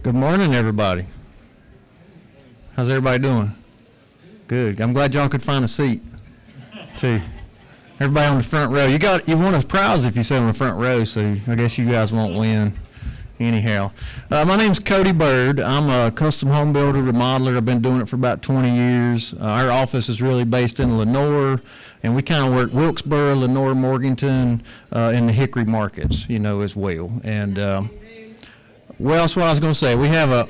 Good morning, everybody. How's everybody doing? Good. I'm glad y'all could find a seat, too. Everybody on the front row. You won a prize if you sit on the front row, so I guess you guys won't win. Anyhow, my name's Cody Bird. I'm a custom home builder, remodeler. I've been doing it for about 20 years. Our office is really based in Lenoir, and we kind of work Wilkesboro, Lenoir, Morganton, in the Hickory markets, as well. And, well, that's what I was going to say. We have a,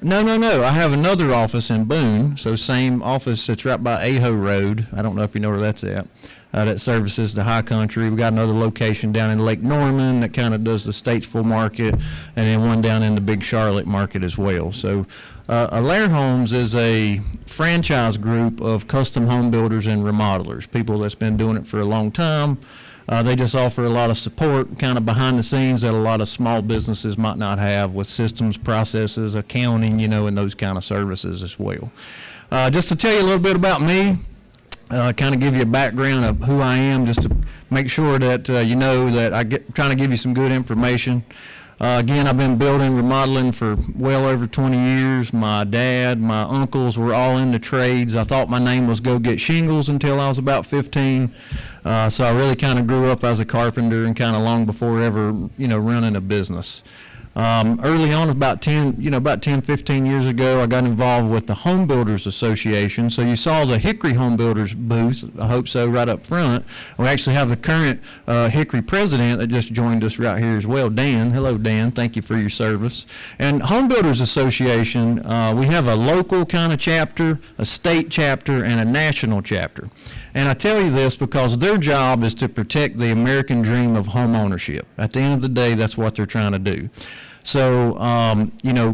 no. I have another office in Boone, so same office that's right by Aho Road. I don't know if you know where that's at. That services the high country. We got another location down in Lake Norman that kind of does the Statesville market, and then one down in the big Charlotte market as well. So Alair Homes is a franchise group of custom home builders and remodelers, people that's been doing it for a long time. They just offer a lot of support kind of behind the scenes that a lot of small businesses might not have with systems, processes, accounting, and those kind of services as well. Just to tell you a little bit about me, kind of give you a background of who I am, just to make sure that you know that trying to give you some good information. Again, I've been building, remodeling for well over 20 years. My dad, my uncles were all in the trades. I thought my name was Go Get Shingles until I was about 15. So I really kind of grew up as a carpenter and kind of long before ever, running a business. Early on, about 10, 15 years ago, I got involved with the Home Builders Association. So you saw the Hickory Home Builders booth, I hope so, right up front. We actually have the current Hickory president that just joined us right here as well, Dan. Hello, Dan. Thank you for your service. And Home Builders Association, we have a local kind of chapter, a state chapter, and a national chapter. And I tell you this because their job is to protect the American dream of home ownership. At the end of the day, that's what they're trying to do. So,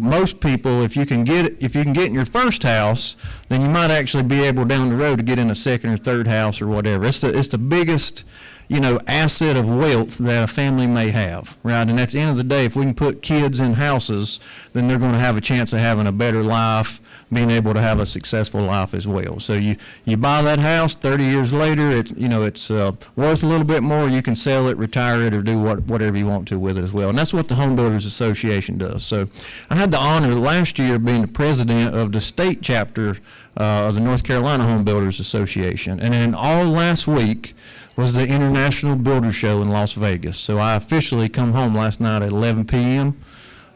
most people, if you can get in your first house, then you might actually be able down the road to get in a second or third house or whatever. It's the biggest, asset of wealth that a family may have, right? And at the end of the day, if we can put kids in houses, then they're going to have a chance of having a better life, being able to have a successful life as well. So you buy that house, 30 years later, it's worth a little bit more. You can sell it, retire it, or do whatever you want to with it as well. And that's what the Home Builders Association does. So I had the honor last year of being the president of the state chapter of the North Carolina Home Builders Association. And then all last week was the International Builder Show in Las Vegas. So I officially come home last night at 11 p.m.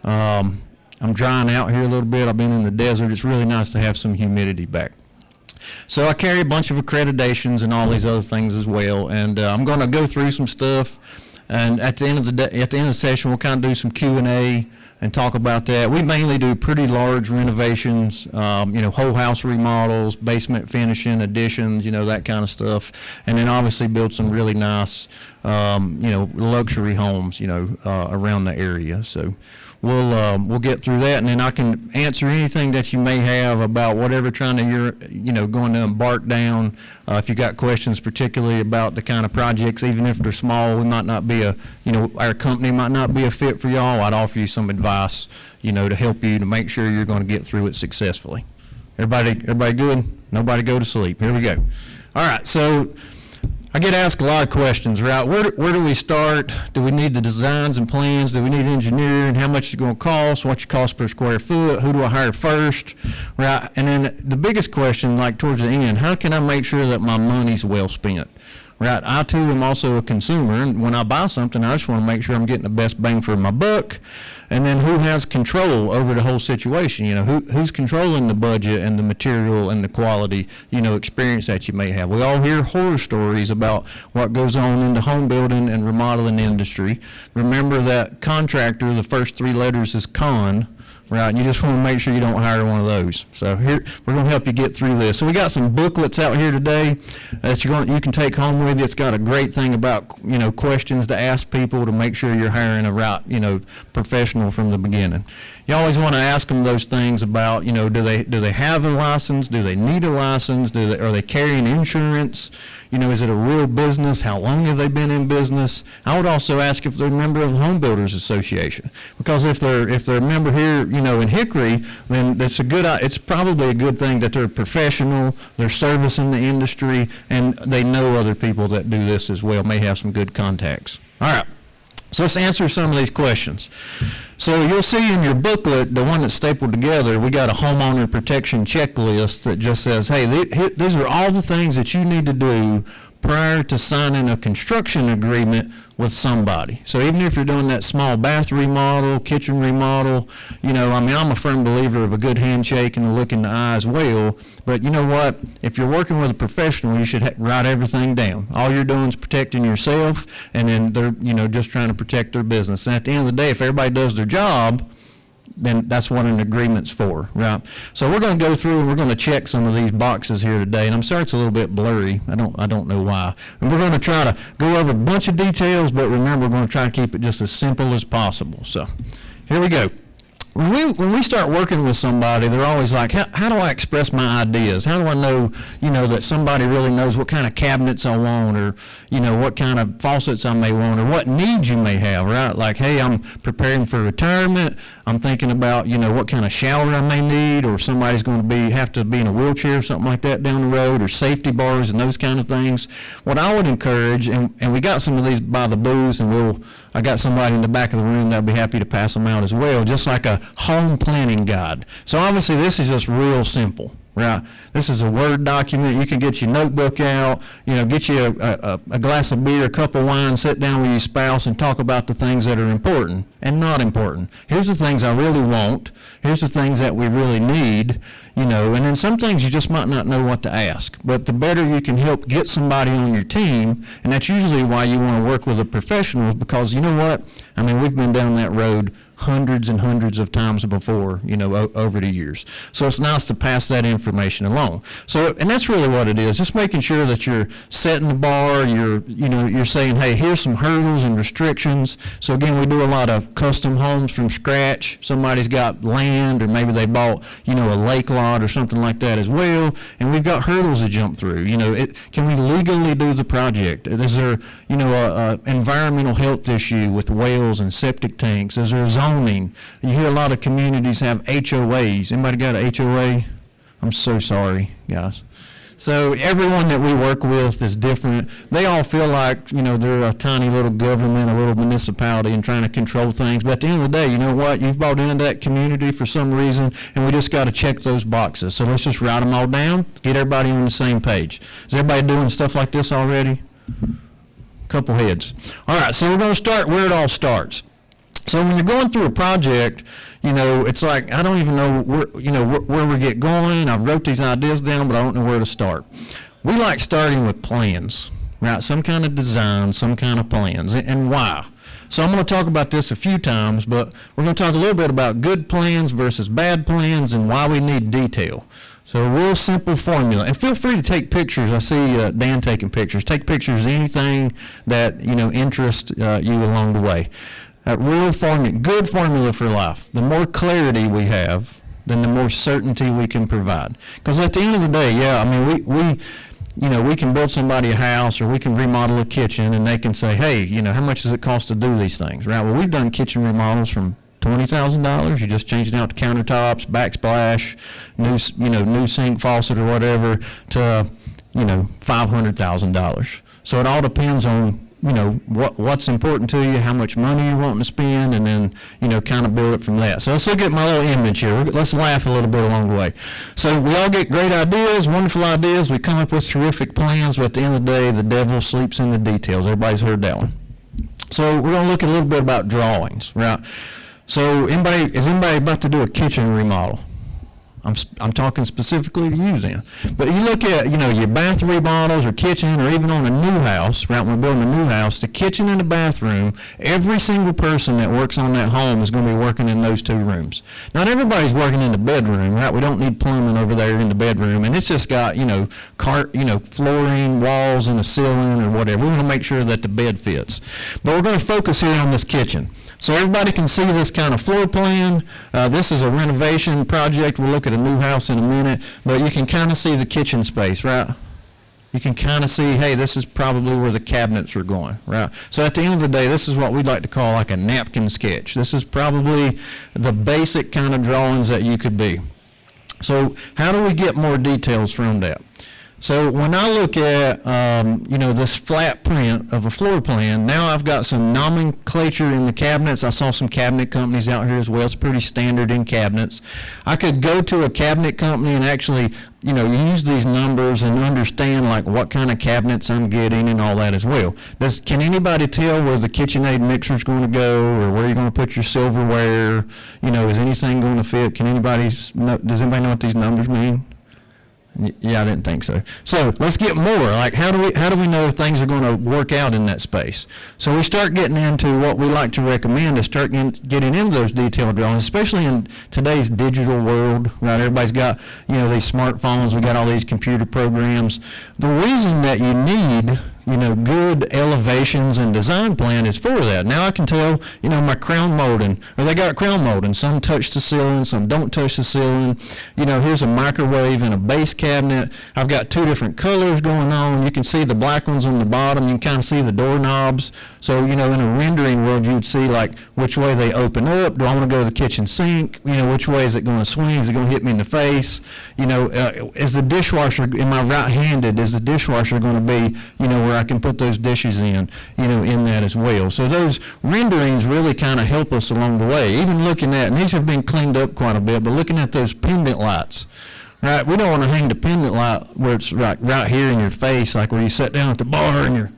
I'm drying out here a little bit. I've been in the desert. It's really nice to have some humidity back. So I carry a bunch of accreditations and all these other things as well. And I'm going to go through some stuff. And at the end of the session, we'll kind of do some Q&A and talk about that. We mainly do pretty large renovations, whole house remodels, basement finishing, additions, that kind of stuff. And then obviously build some really nice, luxury homes, around the area. So we'll get through that, and then I can answer anything that you may have about whatever going to embark down. If you got questions particularly about the kind of projects, even if they're small, we might not be our company might not be a fit for y'all. I'd offer you some advice, to help you to make sure you're going to get through it successfully. Everybody good? Nobody go to sleep. Here we go. All right, so I get asked a lot of questions, right? Where do we start? Do we need the designs and plans? Do we need engineering? How much is it going to cost? What's your cost per square foot? Who do I hire first? Right? And then the biggest question, like towards the end, how can I make sure that my money's well spent? Right? I too am also a consumer, and when I buy something, I just want to make sure I'm getting the best bang for my buck. And then who has control over the whole situation? Who's controlling the budget and the material and the quality, experience that you may have. We all hear horror stories about what goes on in the home building and remodeling industry. Remember that contractor, the first three letters is con. Right, and you just want to make sure you don't hire one of those. So here, we're going to help you get through this. So we got some booklets out here today that you can take home with you. It's got a great thing about, questions to ask people to make sure you're hiring a right, professional from the beginning. You always want to ask them those things about, do they have a license? Do they need a license? Are they carrying insurance? Is it a real business? How long have they been in business? I would also ask if they're a member of the Home Builders Association, because if they're a member here, in Hickory, then it's probably a good thing that they're professional, they're servicing the industry, and they know other people that do this as well, may have some good contacts. All right. So let's answer some of these questions. So you'll see in your booklet, the one that's stapled together, we got a homeowner protection checklist that just says, hey, these are all the things that you need to do prior to signing a construction agreement with somebody. So even if you're doing that small bath remodel, kitchen remodel, I'm a firm believer of a good handshake and a look in the eye as well. But you know what? If you're working with a professional, you should write everything down. All you're doing is protecting yourself, and then they're, just trying to protect their business. And at the end of the day, if everybody does their job, then that's what an agreement's for, right? So we're going to go through and we're going to check some of these boxes here today. And I'm sorry it's a little bit blurry. I don't know why. And we're going to try to go over a bunch of details, but remember, we're going to try to keep it just as simple as possible. So here we go. When we start working with somebody, they're always like, how do I express my ideas? How do I know, that somebody really knows what kind of cabinets I want, or, what kind of faucets I may want, or what needs you may have, right? Like, hey, I'm preparing for retirement. I'm thinking about, what kind of shower I may need, or somebody's going to have to be in a wheelchair or something like that down the road, or safety bars and those kind of things. What I would encourage, and we got some of these by the booths, and I got somebody in the back of the room that'll be happy to pass them out as well, just like a home planning guide. So obviously this is just real simple, right? This is a Word document. You can get your notebook out, get you a glass of beer, a cup of wine, sit down with your spouse and talk about the things that are important and not important. Here's the things I really want. Here's the things that we really need, and then some things you just might not know what to ask. But the better you can help get somebody on your team, and that's usually why you want to work with a professional, because you know what? We've been down that road hundreds and hundreds of times before, over the years. So it's nice to pass that information along. So, and that's really what it is, just making sure that you're setting the bar, you're saying, hey, here's some hurdles and restrictions. So again, we do a lot of custom homes from scratch. Somebody's got land, or maybe they bought, a lake lot or something like that as well, and we've got hurdles to jump through. Can we legally do the project? Is there, a environmental health issue with wells and septic tanks? Is there a zoning? You hear a lot of communities have HOAs. Anybody got an HOA? I'm so sorry, guys. So everyone that we work with is different. They all feel like, they're a tiny little government, a little municipality, and trying to control things. But at the end of the day, you know what? You've bought into that community for some reason, and we just got to check those boxes. So let's just write them all down, get everybody on the same page. Is everybody doing stuff like this already? Couple heads. All right, so we're going to start where it all starts. So when you're going through a project, it's like, I don't even know where we get going. I've wrote these ideas down, but I don't know where to start. We like starting with plans, right? Some kind of design, some kind of plans, and why. So I'm going to talk about this a few times, but we're going to talk a little bit about good plans versus bad plans and why we need detail. So a real simple formula. And feel free to take pictures. I see Dan taking pictures. Take pictures of anything that, interests you along the way. Real formula, good formula for life. The more clarity we have, then the more certainty we can provide. Because at the end of the day, we can build somebody a house, or we can remodel a kitchen, and they can say, hey, how much does it cost to do these things, right? Well, we've done kitchen remodels from $20,000. You just changing out the countertops, backsplash, new sink, faucet, or whatever, to $500,000. So it all depends on what's important to you, how much money you're wanting to spend, and then kind of build it from that. So let's look at my little image here. Let's laugh a little bit along the way. So we all get great ideas, wonderful ideas. We come up with terrific plans, but at the end of the day, the devil sleeps in the details. Everybody's heard that one. So we're going to look a little bit about drawings, right? So is anybody about to do a kitchen remodel? I'm talking specifically to you then. But you look at, your bath remodels or kitchen, or even on a new house, right, when we're building a new house, the kitchen and the bathroom, every single person that works on that home is going to be working in those two rooms. Not everybody's working in the bedroom, right? We don't need plumbing over there in the bedroom, and it's just got, flooring, walls, and a ceiling or whatever. We want to make sure that the bed fits. But we're going to focus here on this kitchen. So everybody can see this kind of floor plan. This is a renovation project. We'll look at a new house in a minute, but you can kind of see the kitchen space, right? You can kind of see, hey, this is probably where the cabinets are going, right? So at the end of the day, this is what we'd like to call like a napkin sketch. This is probably the basic kind of drawings that you could be. So how do we get more details from that? So when I look at, this flat print of a floor plan, now I've got some nomenclature in the cabinets. I saw some cabinet companies out here as well. It's pretty standard in cabinets. I could go to a cabinet company and actually, use these numbers and understand like what kind of cabinets I'm getting and all that as well. Can anybody tell where the KitchenAid mixer is going to go, or where you're going to put your silverware? Is anything going to fit? Does anybody know what these numbers mean? Yeah, I didn't think so. So let's get more. Like, how do we know if things are going to work out in that space? So we start getting into what we like to recommend is start getting into those detailed drawings, especially in today's digital world. Right, everybody's got these smartphones. We got all these computer programs. The reason that you need good elevations and design plan is for that. Now I can tell, my crown molding, or they got crown molding. Some touch the ceiling, some don't touch the ceiling. Here's a microwave and a base cabinet. I've got two different colors going on. You can see the black ones on the bottom. You can kind of see the doorknobs. So, in a rendering world, you would see like which way they open up. Do I want to go to the kitchen sink? Which way is it going to swing? Is it going to hit me in the face? Is the dishwasher, am I right-handed? Is the dishwasher going to be, where I can put those dishes in that as well. So those renderings really kind of help us along the way. Even looking at, and these have been cleaned up quite a bit, but looking at those pendant lights, right? We don't want to hang the pendant light where it's right here in your face, like where you sit down at the bar and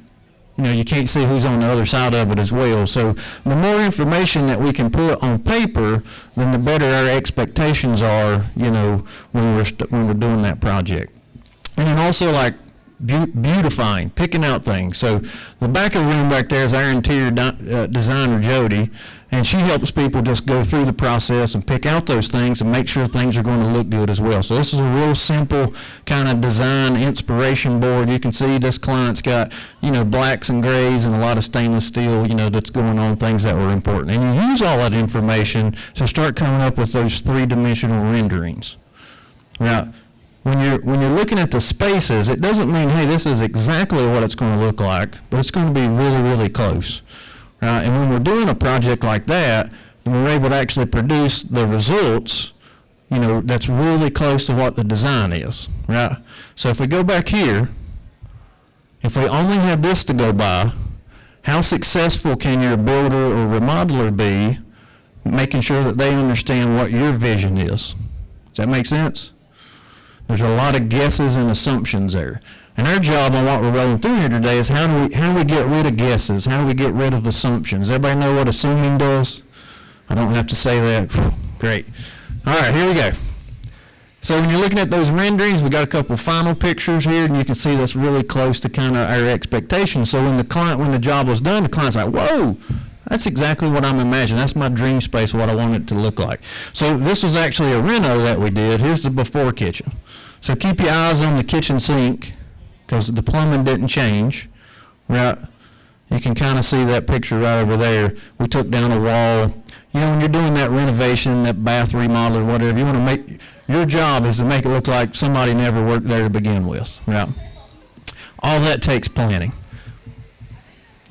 you can't see who's on the other side of it as well. So the more information that we can put on paper, then the better our expectations are, when we're doing that project. And then also like beautifying, picking out things. So the back of the room back there is our interior designer, Jody, and she helps people just go through the process and pick out those things and make sure things are going to look good as well. So this is a real simple kind of design inspiration board. You can see this client's got, blacks and grays and a lot of stainless steel, that's going on, things that were important. And you use all that information to start coming up with those three-dimensional renderings. Now, when you're looking at the spaces, it doesn't mean, hey, this is exactly what it's going to look like, but it's going to be really, really close. And when we're doing a project like that, then we're able to actually produce the results, that's really close to what the design is, right? So if we go back here, if we only have this to go by, how successful can your builder or remodeler be making sure that they understand what your vision is? Does that make sense? There's a lot of guesses and assumptions there. And our job on what we're rolling through here today is how do we get rid of guesses? How do we get rid of assumptions? Everybody know what assuming does? I don't have to say that. Great. All right, here we go. So when you're looking at those renderings, we got a couple final pictures here, and you can see that's really close to kind of our expectations. So when the job was done, the client's like, whoa, that's exactly what I'm imagining. That's my dream space, what I want it to look like. So this was actually a reno that we did. Here's the before kitchen. So keep your eyes on the kitchen sink because the plumbing didn't change, right? You can kind of see that picture right over there. We took down a wall. When you're doing that renovation, that bath remodel or whatever, you want to make, your job is to make it look like somebody never worked there to begin with, right? All that takes planning.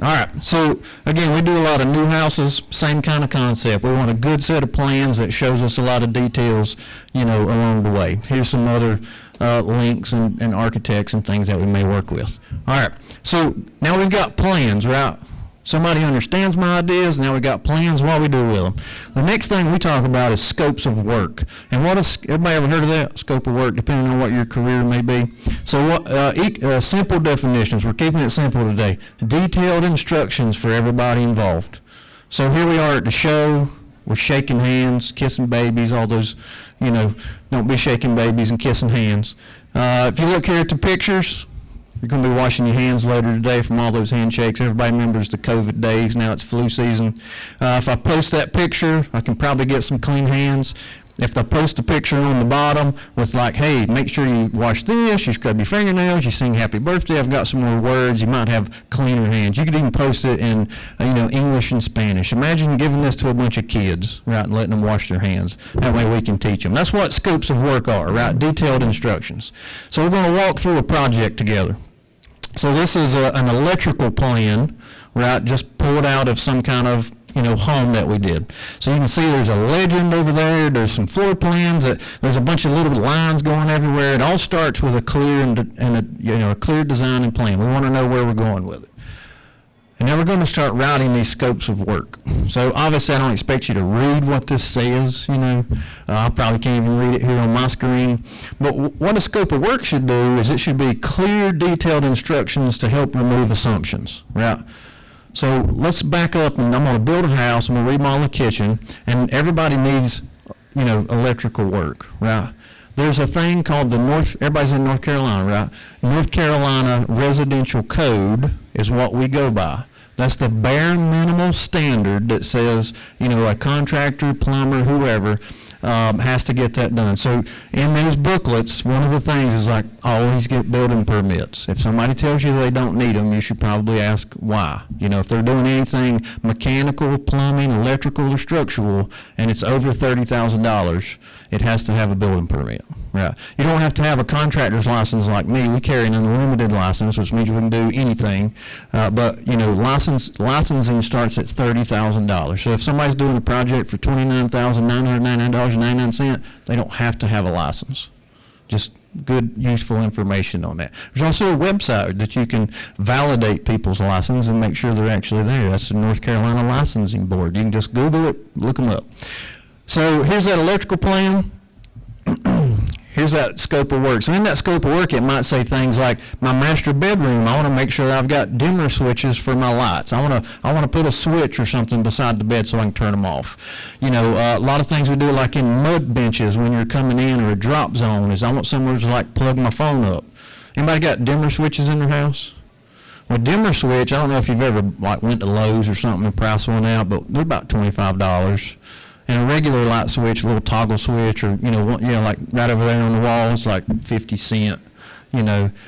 All right, so again, we do a lot of new houses, same kind of concept. We want a good set of plans that shows us a lot of details, along the way. Here's some other links and architects and things that we may work with. All right, so now we've got plans, right? Somebody understands my ideas, now we got plans, what we do with them. The next thing we talk about is scopes of work. And everybody ever heard of that? Scope of work, depending on what your career may be. So simple definitions, we're keeping it simple today. Detailed instructions for everybody involved. So here we are at the show, we're shaking hands, kissing babies, all those, don't be shaking babies and kissing hands. If you look here at the pictures, you're going to be washing your hands later today from all those handshakes. Everybody remembers the COVID days. Now it's flu season. If I post that picture, I can probably get some clean hands. If I post a picture on the bottom with like, hey, make sure you wash this, you scrub your fingernails, you sing happy birthday, I've got some more words, you might have cleaner hands. You could even post it in, English and Spanish. Imagine giving this to a bunch of kids, right, and letting them wash their hands. That way we can teach them. That's what scopes of work are, right, detailed instructions. So we're going to walk through a project together. So this is an electrical plan, right, just pulled out of some kind of home that we did. So you can see there's a legend over there. There's some floor plans. There's a bunch of little lines going everywhere. It all starts with a clear a clear design and plan. We want to know where we're going with it. And now we're going to start routing these scopes of work. So obviously I don't expect you to read what this says, I probably can't even read it here on my screen. But what a scope of work should do is it should be clear, detailed instructions to help remove assumptions, right? So let's back up, and I'm going to build a house, I'm going to remodel a kitchen, and everybody needs, electrical work, right? There's a thing called everybody's in North Carolina, right? North Carolina Residential Code is what we go by. That's the bare minimal standard that says, a contractor, plumber, whoever, has to get that done. So in those booklets, one of the things is like, always get building permits. If somebody tells you they don't need them, you should probably ask why. If they're doing anything mechanical, plumbing, electrical, or structural, and it's over $30,000, it has to have a building permit. Right. You don't have to have a contractor's license like me. We carry an unlimited license, which means we can do anything. But licensing starts at $30,000. So if somebody's doing a project for $29,999.99, they don't have to have a license. Just good, useful information on that. There's also a website that you can validate people's license and make sure they're actually there. That's the North Carolina Licensing Board. You can just Google it, look them up. So here's that electrical plan. Here's that scope of work. So in that scope of work, it might say things like my master bedroom. I want to make sure that I've got dimmer switches for my lights. I want to put a switch or something beside the bed so I can turn them off. A lot of things we do, like in mud benches when you're coming in, or a drop zone, is I want somewhere to plug my phone up. Anybody got dimmer switches in their house? Well, dimmer switch, I don't know if you've ever went to Lowe's or something and priced one out, but they're about $25. And a regular light switch, a little toggle switch, or like right over there on the wall, it's like 50 cents.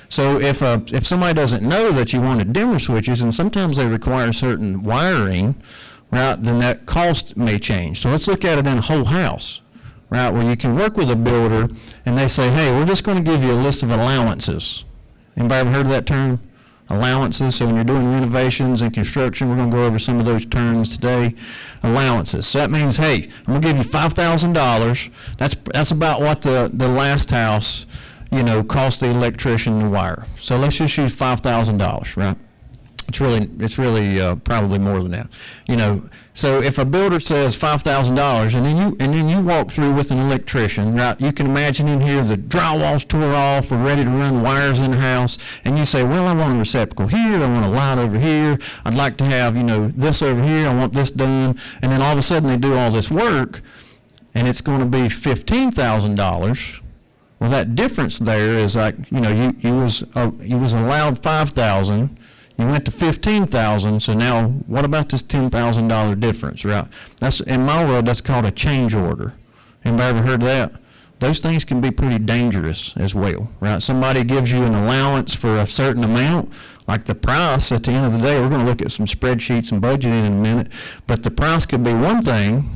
So if somebody doesn't know that you wanted dimmer switches, and sometimes they require certain wiring, right, then that cost may change. So let's look at it in a whole house, right, where you can work with a builder, and they say, hey, we're just going to give you a list of allowances. Anybody ever heard of that term? Allowances. So when you're doing renovations and construction, we're going to go over some of those terms today. Allowances. So that means, hey, I'm going to give you $5,000. That's about what the last house, cost the electrician to wire. So let's just use $5,000, right? It's really probably more than that. So if a builder says $5,000, and then you walk through with an electrician, right? You can imagine in here the drywall's tore off, we're ready to run wires in the house, and you say, well, I want a receptacle here, I want a light over here, I'd like to have, this over here, I want this done, and then all of a sudden they do all this work, and it's going to be $15,000. Well, that difference there is like, you was allowed $5,000. You went to $15,000, so now what about this $10,000 difference, right? That's, in my world, that's called a change order. Anybody ever heard of that? Those things can be pretty dangerous as well, right? Somebody gives you an allowance for a certain amount, like the price at the end of the day. We're going to look at some spreadsheets and budgeting in a minute, but the price could be one thing,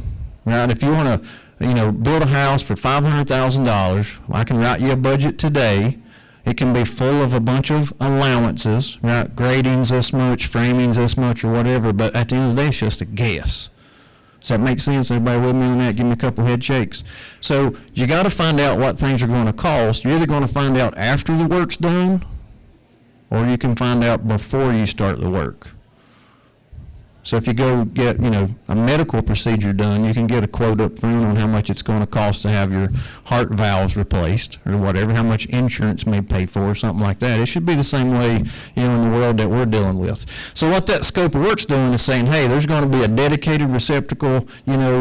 right? If you want to, build a house for $500,000, I can write you a budget today. It can be full of a bunch of allowances, right? Grading's this much, framing's this much, or whatever, but at the end of the day, it's just a guess. Does that make sense? Everybody with me on that? Give me a couple head shakes. So you got to find out what things are going to cost. You're either going to find out after the work's done, or you can find out before you start the work. So if you go get, a medical procedure done, you can get a quote up front on how much it's going to cost to have your heart valves replaced or whatever, how much insurance may pay for, something like that. It should be the same way, in the world that we're dealing with. So what that scope of work's doing is saying, hey, there's going to be a dedicated receptacle,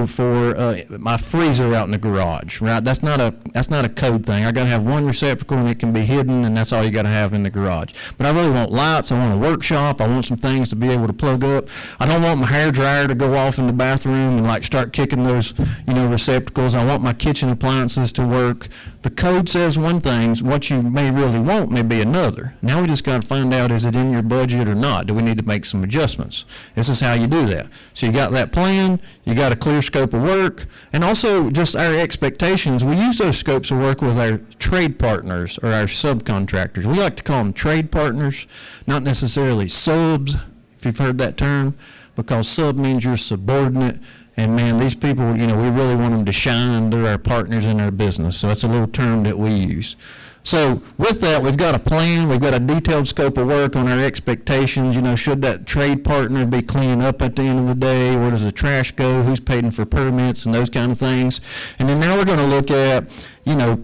for my freezer out in the garage, right? That's not a code thing. I got to have one receptacle and it can be hidden, and that's all you got to have in the garage. But I really want lights. I want a workshop. I want some things to be able to plug up. I don't want my hair dryer to go off in the bathroom and start kicking those, receptacles. I want my kitchen appliances to work. The code says one thing, what you may really want may be another. Now we just got to find out, is it in your budget or not? Do we need to make some adjustments? This is how you do that. So you got that plan, you got a clear scope of work, and also just our expectations. We use those scopes of work with our trade partners or our subcontractors. We like to call them trade partners, not necessarily subs, if you've heard that term. because sub means you're subordinate. And man, these people, we really want them to shine. They're our partners in our business. So it's a little term that we use. So with that, we've got a plan. We've got a detailed scope of work on our expectations. Should that trade partner be cleaning up at the end of the day? Where does the trash go? Who's paying for permits and those kind of things? And then now we're going to look at,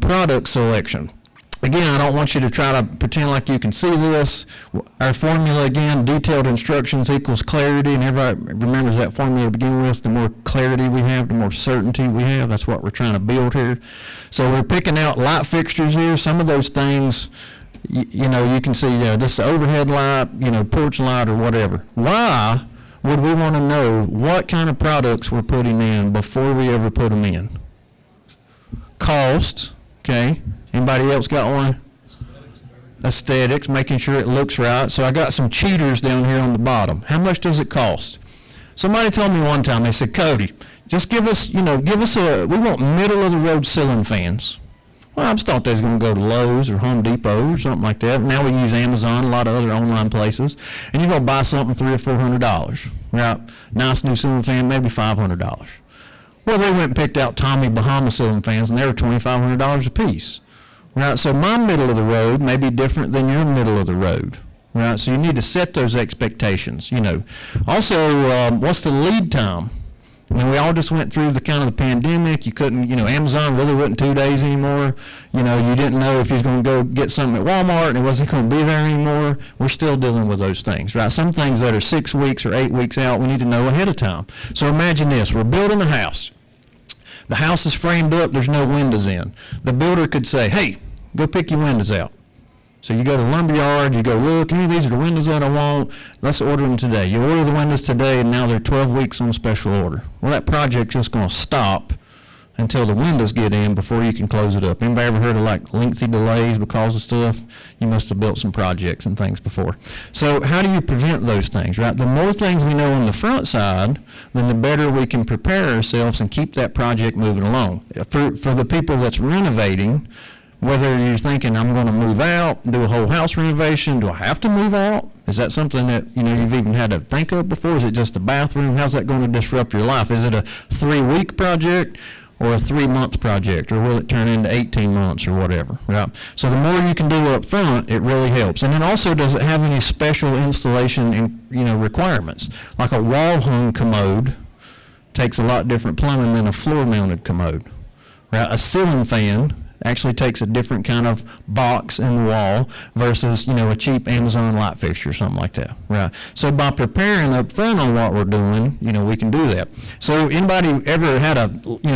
product selection. Again, I don't want you to try to pretend like you can see this. Our formula, again, detailed instructions equals clarity, and everybody remembers that formula to begin with. The more clarity we have, the more certainty we have. That's what we're trying to build here. So we're picking out light fixtures here. Some of those things, you can see, this overhead light, porch light or whatever. Why would we want to know what kind of products we're putting in before we ever put them in? Cost, okay. Anybody else got one? Aesthetics, making sure it looks right. So I got some cheaters down here on the bottom. How much does it cost? Somebody told me one time, they said, Cody, just give us we want middle of the road ceiling fans. Well, I just thought they was going to go to Lowe's or Home Depot or something like that. Now we use Amazon, a lot of other online places, and you're going to buy something $300 or $400, right? Nice new ceiling fan, maybe $500. Well, they went and picked out Tommy Bahama ceiling fans, and they were $2,500 a piece. Right, so my middle of the road may be different than your middle of the road. Right, so you need to set those expectations. Also, what's the lead time? We all just went through the kind of the pandemic. You couldn't, Amazon really wasn't 2 days anymore. You didn't know if you was going to go get something at Walmart and it wasn't going to be there anymore. We're still dealing with those things, right? Some things that are 6 weeks or 8 weeks out, we need to know ahead of time. So imagine this: we're building a house. The house is framed up, there's no windows in. The builder could say, hey, go pick your windows out. So you go to the lumberyard, you go, look, hey, these are the windows that I want. Let's order them today. You order the windows today, and now they're 12 weeks on special order. Well, that project's just going to stop until the windows get in before you can close it up. Anybody ever heard of lengthy delays because of stuff? You must have built some projects and things before. So how do you prevent those things, right? The more things we know on the front side, then the better we can prepare ourselves and keep that project moving along. For the people that's renovating, whether you're thinking, I'm going to move out, do a whole house renovation, do I have to move out? Is that something that you've even had to think of before? Is it just a bathroom? How's that going to disrupt your life? Is it a 3-week project or a 3-month project, or will it turn into 18 months or whatever? Right? So the more you can do up front, it really helps. And then also, does it have any special installation and requirements? Like a wall-hung commode takes a lot different plumbing than a floor-mounted commode. Right? A ceiling fan actually takes a different kind of box in the wall versus, a cheap Amazon light fixture or something like that, right? So by preparing up front on what we're doing, we can do that. So anybody ever had a,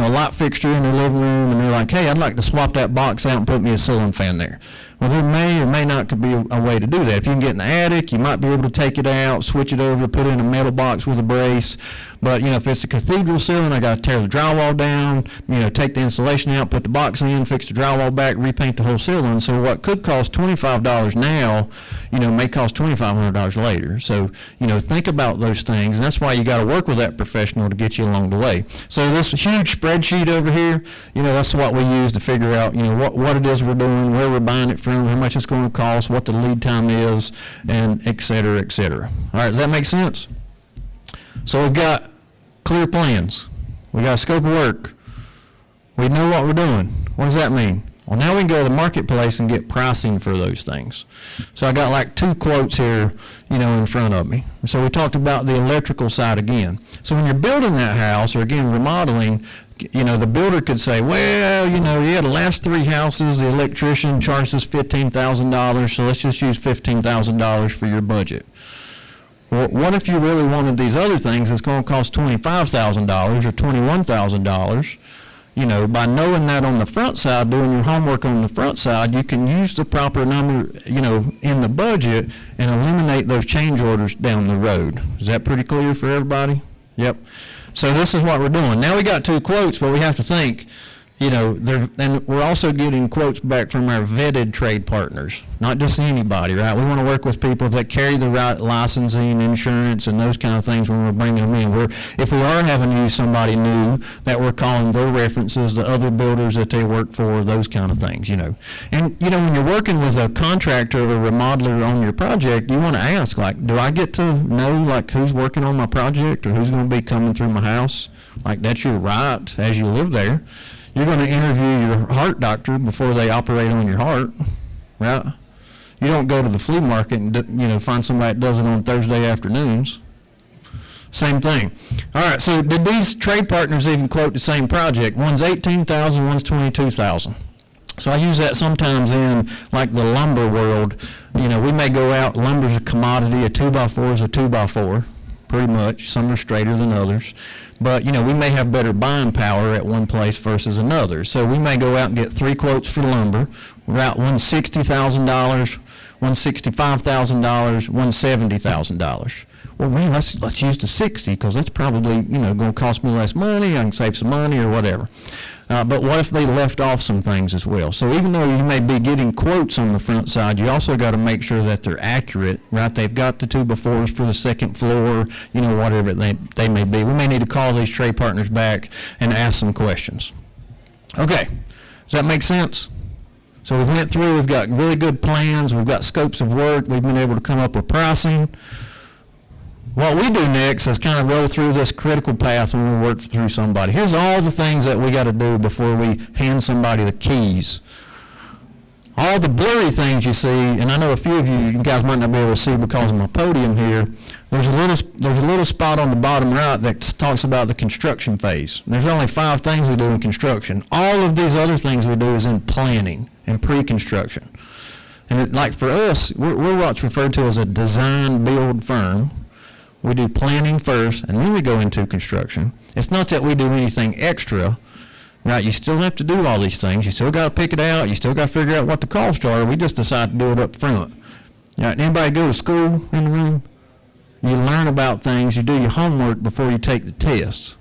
light fixture in their living room and they're like, hey, I'd like to swap that box out and put me a ceiling fan there? Well, there may or may not could be a way to do that. If you can get in the attic, you might be able to take it out, switch it over, put it in a metal box with a brace. But, if it's a cathedral ceiling, I got to tear the drywall down, take the insulation out, put the box in, fix the drywall back, repaint the whole ceiling. So what could cost $25 now, may cost $2,500 later. So, think about those things. And that's why you got to work with that professional to get you along the way. So this huge spreadsheet over here, that's what we use to figure out, what it is we're doing, where we're buying it from, how much it's going to cost, what the lead time is, and et cetera, et cetera. All right, does that make sense? So we've got clear plans. We got a scope of work. We know what we're doing. What does that mean? Well, now we can go to the marketplace and get pricing for those things. So I got 2 quotes here, in front of me. So we talked about the electrical side again. So when you're building that house, or again, remodeling, the builder could say, well, the last 3 houses, the electrician charged us $15,000, so let's just use $15,000 for your budget. Well, what if you really wanted these other things? It's going to cost $25,000 or $21,000. By knowing that on the front side, doing your homework on the front side, you can use the proper number, in the budget and eliminate those change orders down the road. Is that pretty clear for everybody? Yep. So this is what we're doing. Now we got 2 quotes, but we have to think, And we're also getting quotes back from our vetted trade partners, not just anybody, right? We want to work with people that carry the right licensing, insurance, and those kind of things when we're bringing them in. If we are having to use somebody new, that we're calling their references to other builders that they work for, those kind of things, And, when you're working with a contractor or a remodeler on your project, you want to ask, do I get to know, who's working on my project or who's going to be coming through my house? That's your right as you live there. You're going to interview your heart doctor before they operate on your heart, right? You don't go to the flea market and find somebody that does it on Thursday afternoons. Same thing. All right. So did these trade partners even quote the same project? One's $18,000, one's $22,000. So I use that sometimes in the lumber world. We may go out. Lumber's a commodity. A 2x4 is a 2x4. Pretty much. Some are straighter than others. But, we may have better buying power at one place versus another. So we may go out and get 3 quotes for lumber. We're out one's $60,000, one's $65,000, one's $70,000. Well, man, let's use the 60 because that's probably, going to cost me less money. I can save some money or whatever. But what if they left off some things as well? So even though you may be getting quotes on the front side, you also got to make sure that they're accurate, right? They've got the 2x4s for the second floor, whatever they may be. We may need to call these trade partners back and ask some questions. Okay, does that make sense? So we've went through, we've got really good plans, we've got scopes of work, we've been able to come up with pricing. What we do next is kind of roll through this critical path when we work through somebody. Here's all the things that we got to do before we hand somebody the keys. All the blurry things you see, and I know a few of you guys might not be able to see because of my podium here, there's a little spot on the bottom right that talks about the construction phase. There's only 5 things we do in construction. All of these other things we do is in planning and pre-construction. And for us, we're what's referred to as a design build firm. We do planning first, and then we go into construction. It's not that we do anything extra, right? You still have to do all these things. You still got to pick it out. You still got to figure out what the costs are. We just decide to do it up front. Right? Anybody go to school in the room? You learn about things. You do your homework before you take the tests.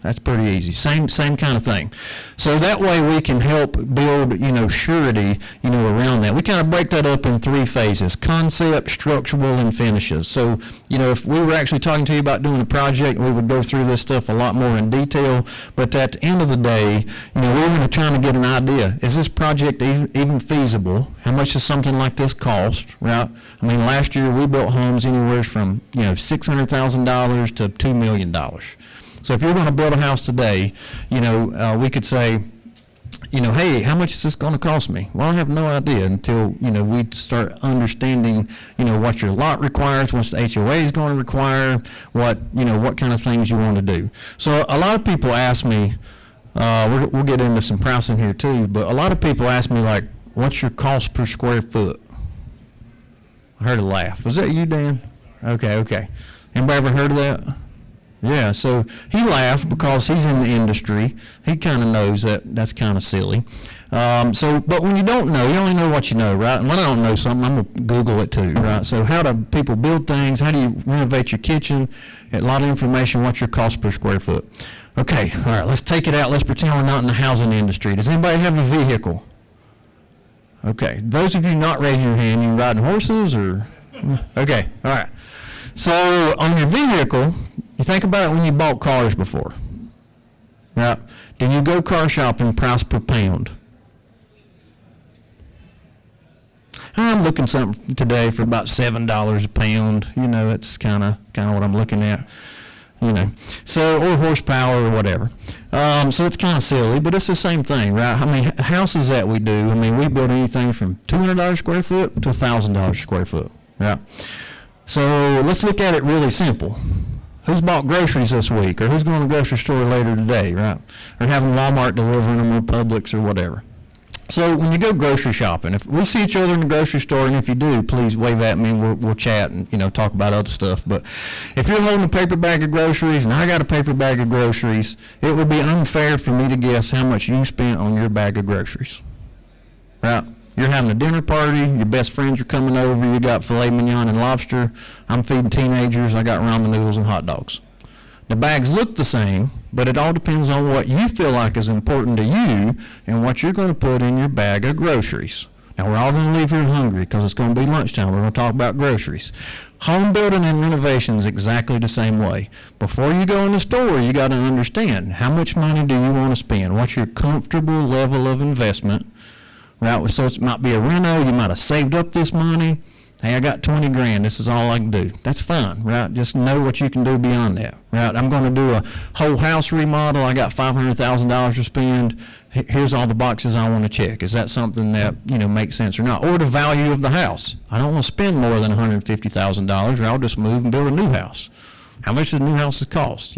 That's pretty easy. Same kind of thing. So that way we can help build, surety, around that. We kind of break that up in 3 phases: concept, structural, and finishes. So, if we were actually talking to you about doing a project, we would go through this stuff a lot more in detail. But at the end of the day, we're going to try to get an idea. Is this project even feasible? How much does something like this cost, right? Last year we built homes anywhere from, $600,000 to $2 million. So if you're going to build a house today, we could say, hey, how much is this going to cost me? Well, I have no idea until, we start understanding, what your lot requires, what the HOA is going to require, what kind of things you want to do. So a lot of people ask me, we'll get into some pricing here too, but a lot of people ask me, what's your cost per square foot? I heard a laugh. Was that you, Dan? Okay. Anybody ever heard of that? Yeah, so he laughed because he's in the industry. He kind of knows that that's kind of silly. But when you don't know, you only know what you know, right? And when I don't know something, I'm going to Google it too, right? So how do people build things? How do you renovate your kitchen? A lot of information. What's your cost per square foot? Okay, all right, let's take it out. Let's pretend we're not in the housing industry. Does anybody have a vehicle? Okay, those of you not raising your hand, you riding horses or? Okay, all right. So on your vehicle, you think about it when you bought cars before, right? Did you go car shopping price per pound? I'm looking something today for about $7 a pound. That's kind of what I'm looking at. So, or horsepower or whatever. So it's kind of silly, but it's the same thing, right? Houses that we do, we build anything from $200 square foot to $1,000 square foot, right? So let's look at it really simple. Who's bought groceries this week, or who's going to the grocery store later today, right? Or having Walmart delivering them or Publix or whatever. So when you go grocery shopping, if we see each other in the grocery store, and if you do, please wave at me. We'll chat and talk about other stuff. But if you're holding a paper bag of groceries and I got a paper bag of groceries, it would be unfair for me to guess how much you spent on your bag of groceries, right? You're having a dinner party, your best friends are coming over, you got filet mignon and lobster, I'm feeding teenagers, I got ramen noodles and hot dogs. The bags look the same, but it all depends on what you feel like is important to you and what you're going to put in your bag of groceries. Now, we're all going to leave here hungry because it's going to be lunchtime. We're going to talk about groceries. Home building and renovation is exactly the same way. Before you go in the store, you got to understand how much money do you want to spend? What's your comfortable level of investment? Right? So it might be a reno. You might have saved up this money. Hey, I got 20 grand. This is all I can do. That's fine, right? Just know what you can do beyond that, right? I'm going to do a whole house remodel. I got $500,000 to spend. Here's all the boxes I want to check. Is that something that, makes sense or not? Or the value of the house. I don't want to spend more than $150,000, or I'll just move and build a new house. How much does new houses cost,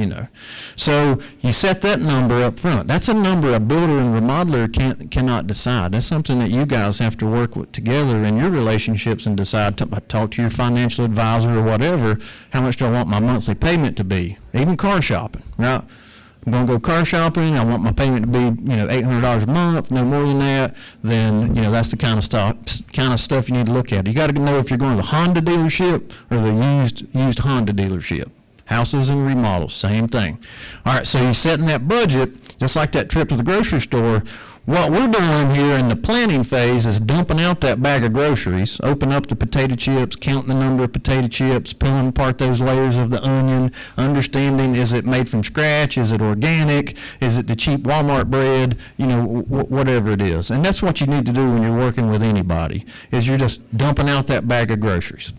So you set that number up front. That's a number a builder and remodeler cannot decide. That's something that you guys have to work with together in your relationships and decide. Talk to your financial advisor or whatever. How much do I want my monthly payment to be? Even car shopping, right? I'm going to go car shopping. I want my payment to be, $800 a month, no more than that. Then, that's the kind of stuff you need to look at. You got to know if you're going to the Honda dealership or the used Honda dealership. Houses and remodels, same thing. All right, so you're setting that budget, just like that trip to the grocery store. What we're doing here in the planning phase is dumping out that bag of groceries, open up the potato chips, counting the number of potato chips, pulling apart those layers of the onion, understanding, is it made from scratch, is it organic, is it the cheap Walmart bread, whatever it is. And that's what you need to do when you're working with anybody, is you're just dumping out that bag of groceries.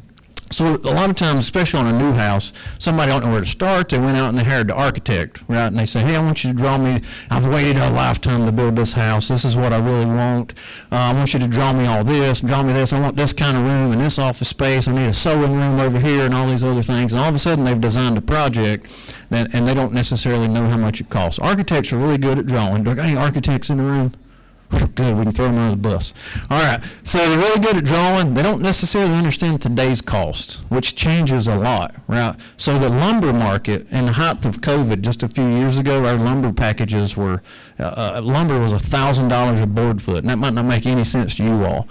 So a lot of times, especially on a new house, somebody don't know where to start. They went out and they hired the architect, right? And they say, hey, I want you to draw me, I've waited a lifetime to build this house. This is what I really want. I want you to draw me all this, draw me this. I want this kind of room and this office space. I need a sewing room over here and all these other things. And all of a sudden, they've designed a project and they don't necessarily know how much it costs. Architects are really good at drawing. Do I got any architects in the room? Good, we can throw them under the bus. All right, so they're really good at drawing. They don't necessarily understand today's cost, which changes a lot, right? So the lumber market, in the height of COVID just a few years ago, our lumber packages were, lumber was $1,000 a board foot, and that might not make any sense to you all.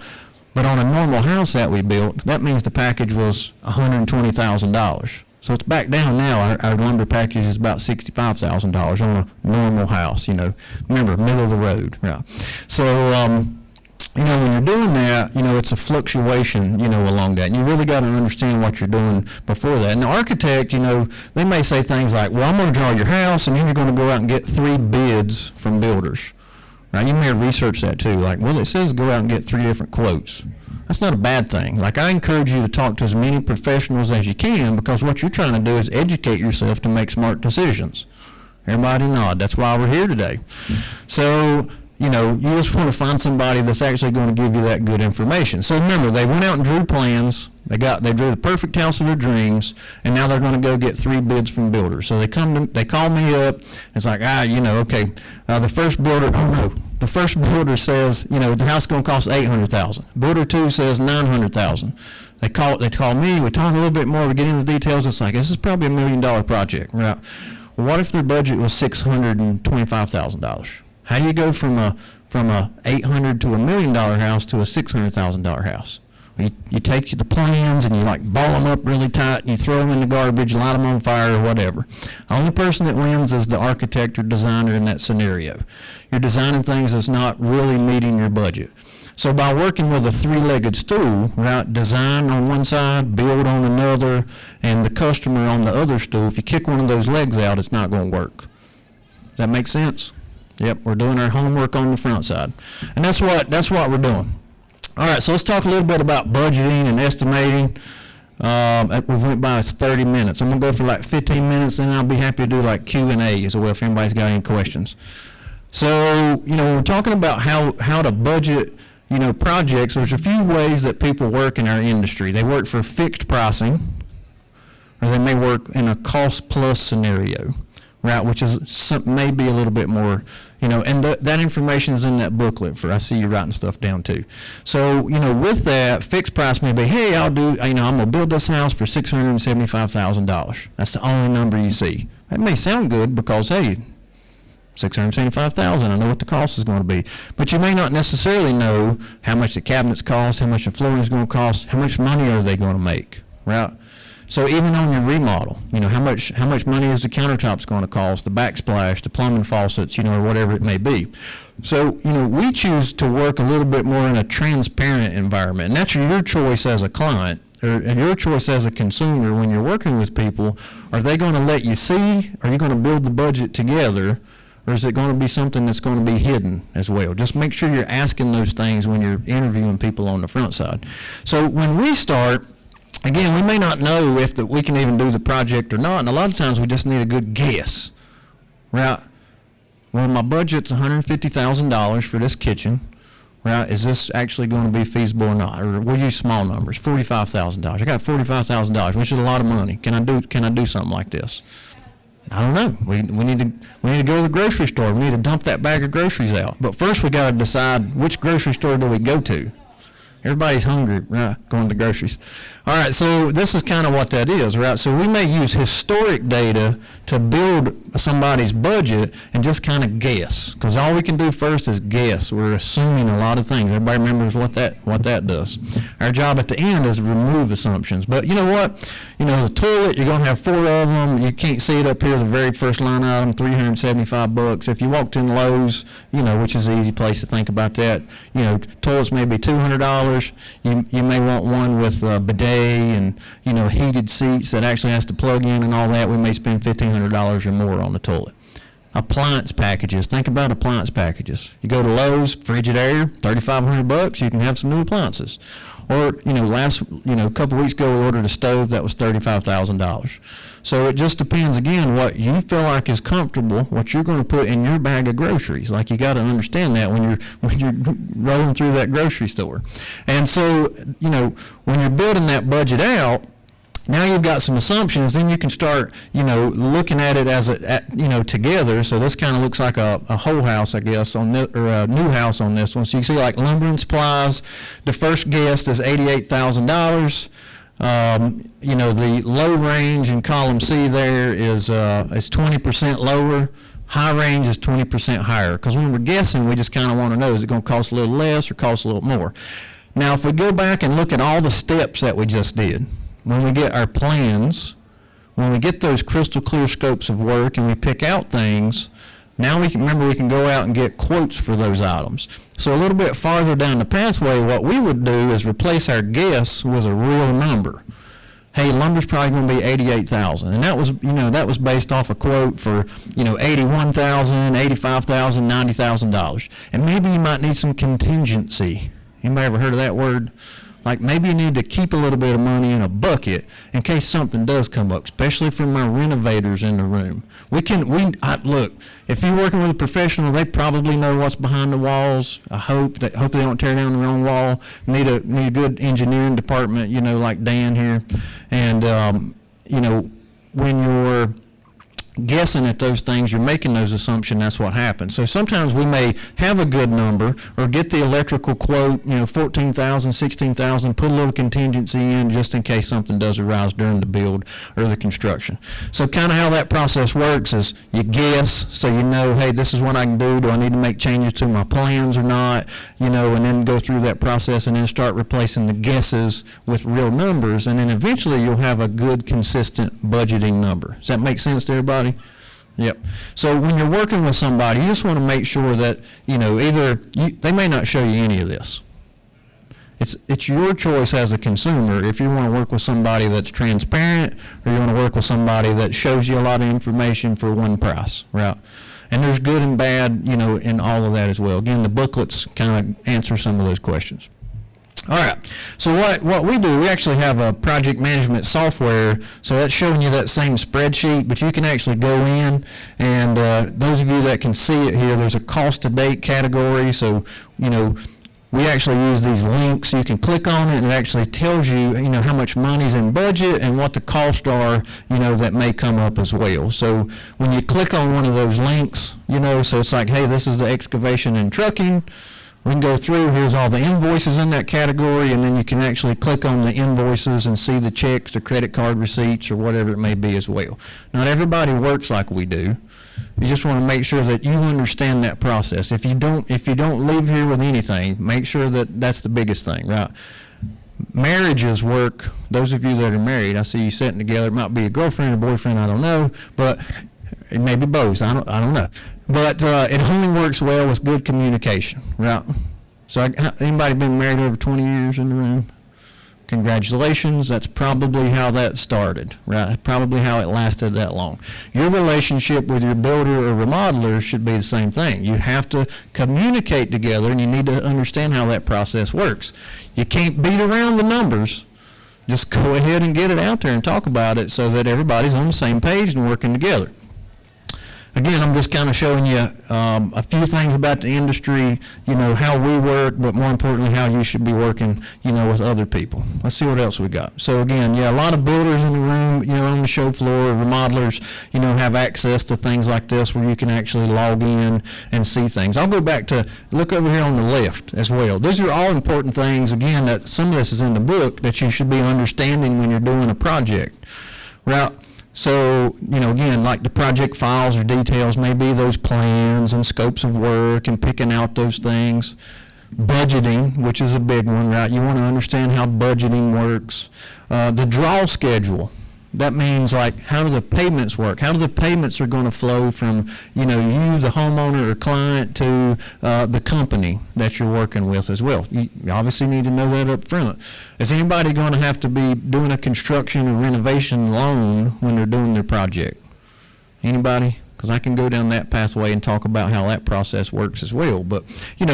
But on a normal house that we built, that means the package was $120,000. So it's back down now. Our lumber package is about $65,000 on a normal house, Remember, middle of the road. Yeah. So, when you're doing that, it's a fluctuation, along that. And you really got to understand what you're doing before that. And the architect, they may say things like, well, I'm going to draw your house, and then you're going to go out and get 3 bids from builders. Right? You may have researched that too. Like, well, it says go out and get 3 different quotes. That's not a bad thing. Like, I encourage you to talk to as many professionals as you can, because what you're trying to do is educate yourself to make smart decisions. Everybody nod. That's why we're here today. So, you just want to find somebody that's actually going to give you that good information. So remember, they went out and drew plans. They drew the perfect house of their dreams, and now they're going to go get 3 bids from builders. So they call me up. It's like, okay, the first builder, the first builder says, the house is going to cost $800,000. Builder 2 says $900,000. They call me. We talk a little bit more. We get into the details. It's like, this is probably $1 million project, right? Well, what if their budget was $625,000? How do you go from a $800,000 to $1 million house to a $600,000 house? You take the plans and you ball them up really tight and you throw them in the garbage, light them on fire or whatever. The only person that wins is the architect or designer in that scenario. You're designing things that's not really meeting your budget. So by working with a 3-legged stool, right, design on one side, build on another, and the customer on the other stool, if you kick one of those legs out, it's not going to work. Does that make sense? Yep, we're doing our homework on the front side. And that's what we're doing. All right, so let's talk a little bit about budgeting and estimating. We went by 30 minutes. I'm going to go for 15 minutes, and I'll be happy to do Q&A as well if anybody's got any questions. So, we're talking about how to budget, projects. There's a few ways that people work in our industry. They work for fixed pricing, or they may work in a cost-plus scenario, right, which is maybe a little bit more, and that information is in that booklet. I see you writing stuff down too. So, with that, fixed price may be, hey, I'm going to build this house for $675,000. That's the only number you see. That may sound good because, hey, $675,000, I know what the cost is going to be. But you may not necessarily know how much the cabinets cost, how much the flooring is going to cost, how much money are they going to make, right? So even on your remodel, how much money is the countertops going to cost, the backsplash, the plumbing faucets, or whatever it may be. So, we choose to work a little bit more in a transparent environment, and that's your choice as a client, and your choice as a consumer when you're working with people. Are they going to let you see? Are you going to build the budget together? Or is it going to be something that's going to be hidden as well? Just make sure you're asking those things when you're interviewing people on the front side. So when we start, again, we may not know if we can even do the project or not, and a lot of times we just need a good guess. Right? Well, my budget's $150,000 for this kitchen. Right? Is this actually going to be feasible or not? Or we'll use small numbers, $45,000. I got $45,000, which is a lot of money. Can I do something like this? I don't know. We need to go to the grocery store. We need to dump that bag of groceries out. But first we got to decide which grocery store do we go to. Everybody's hungry, right, going to groceries. All right, so this is kind of what that is, right? So we may use historic data to build somebody's budget and just kind of guess, because all we can do first is guess. We're assuming a lot of things. Everybody remembers what that does. Our job at the end is remove assumptions. But you know what? The toilet, you're going to have 4 of them. You can't see it up here, the very first line item, $375. If you walked in Lowe's, which is an easy place to think about that, toilets may be $200. You may want one with a bidet and heated seats that actually has to plug in and all that. We may spend $1,500 or more on the toilet. Appliance packages. Think about appliance packages. You go to Lowe's, Frigidaire, $3,500. You can have some new appliances. Or a couple weeks ago we ordered a stove that was $35,000. So it just depends again what you feel like is comfortable, what you're going to put in your bag of groceries. Like you got to understand that when you're rolling through that grocery store. And so when you're building that budget out, now you've got some assumptions, then you can start, looking at it as together. So this kind of looks like a whole house, I guess, or a new house on this one. So you can see like lumber and supplies. The first guest is $88,000. The low range in column C there is 20% lower. High range is 20% higher. Because when we're guessing, we just kind of want to know, is it going to cost a little less or cost a little more? Now, if we go back and look at all the steps that we just did, when we get our plans, when we get those crystal clear scopes of work and we pick out things, now we can go out and get quotes for those items. So a little bit farther down the pathway, what we would do is replace our guess with a real number. Hey, lumber's probably going to be $88,000, and that was based off a quote for $81,000, $85,000, $90,000, and maybe you might need some contingency. Anybody ever heard of that word? Like maybe you need to keep a little bit of money in a bucket in case something does come up, especially from my renovators in the room. Look, if you're working with a professional, they probably know what's behind the walls. I hope they don't tear down the wrong wall. Need a good engineering department, like Dan here. And, when you're guessing at those things, you're making those assumptions, that's what happens. So sometimes we may have a good number or get the electrical quote, $14,000, $16,000, put a little contingency in just in case something does arise during the build or the construction. So kind of how that process works is you guess, so hey, this is what I can do. Do I need to make changes to my plans or not? And then go through that process and then start replacing the guesses with real numbers, and then eventually you'll have a good, consistent budgeting number. Does that make sense to everybody? Yep. So when you're working with somebody, you just want to make sure that, they may not show you any of this. It's your choice as a consumer if you want to work with somebody that's transparent or you want to work with somebody that shows you a lot of information for one price, right? And there's good and bad, in all of that as well. Again, the booklets kind of answer some of those questions. All right, so what we do, we actually have a project management software, so that's showing you that same spreadsheet, but you can actually go in, and those of you that can see it here, there's a cost to date category, so, we actually use these links. You can click on it, and it actually tells you, how much money's in budget and what the costs are, that may come up as well. So when you click on one of those links, so it's like, hey, this is the excavation and trucking. We can go through, here's all the invoices in that category, and then you can actually click on the invoices and see the checks, the credit card receipts, or whatever it may be as well. Not everybody works like we do. You just want to make sure that you understand that process. If you don't leave here with anything, make sure that that's the biggest thing, right? Marriages work, those of you that are married, I see you sitting together, it might be a girlfriend or boyfriend, I don't know, but it may be both, I don't know. But it only works well with good communication, right? So anybody been married over 20 years in the room? Congratulations, that's probably how that started, right? Probably how it lasted that long. Your relationship with your builder or remodeler should be the same thing. You have to communicate together, and you need to understand how that process works. You can't beat around the numbers. Just go ahead and get it out there and talk about it so that everybody's on the same page and working together. Again, I'm just kind of showing you a few things about the industry, how we work, but more importantly, how you should be working, with other people. Let's see what else we got. So again, a lot of builders in the room, on the show floor, remodelers, have access to things like this where you can actually log in and see things. I'll go back to, look over here on the left as well. These are all important things, again, that some of this is in the book that you should be understanding when you're doing a project, right? So, again, like the project files or details, maybe those plans and scopes of work and picking out those things. Budgeting, which is a big one, right? You want to understand how budgeting works. The draw schedule. That means, like, how do the payments work? How do the payments are going to flow from, you, the homeowner or client, to the company that you're working with as well? You obviously need to know that up front. Is anybody going to have to be doing a construction or renovation loan when they're doing their project? Anybody? Because I can go down that pathway and talk about how that process works as well. But,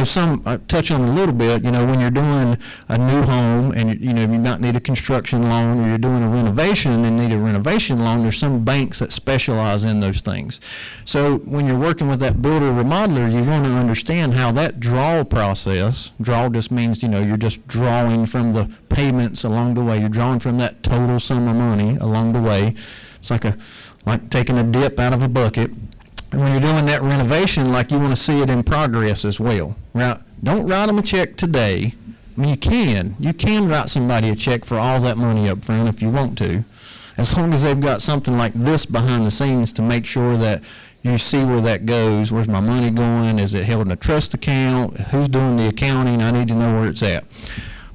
some touch on a little bit, when you're doing a new home and, you not need a construction loan, or you're doing a renovation and need a renovation loan, there's some banks that specialize in those things. So when you're working with that builder remodeler, you want to understand how that draw process, draw just means, you're just drawing from the payments along the way. You're drawing from that total sum of money along the way. It's like taking a dip out of a bucket. And when you're doing that renovation, you want to see it in progress as well, right? Don't write them a check today. I mean, you can write somebody a check for all that money up front if you want to, as long as they've got something like this behind the scenes to make sure that you see where that goes. Where's my money going? Is it held in a trust account? Who's doing the accounting? I need to know where it's at.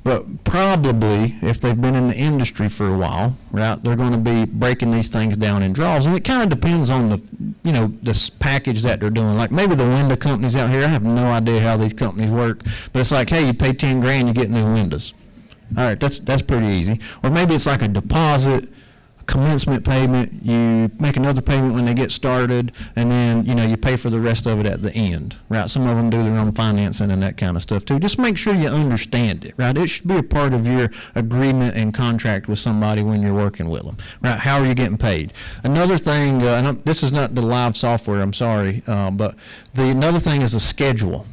But probably, if they've been in the industry for a while, right, they're going to be breaking these things down in draws. And it kind of depends on the package that they're doing. Like maybe the window companies out here, I have no idea how these companies work, but it's like, hey, you pay 10 grand, you get new windows. All right, that's pretty easy. Or maybe it's like a deposit, commencement payment, you make another payment when they get started, and then you pay for the rest of it at the end, right? Some of them do their own financing and that kind of stuff too. Just make sure you understand it, right? It should be a part of your agreement and contract with somebody when you're working with them, right? How are you getting paid? Another thing, and this is not the live software, I'm sorry, but another thing is a schedule.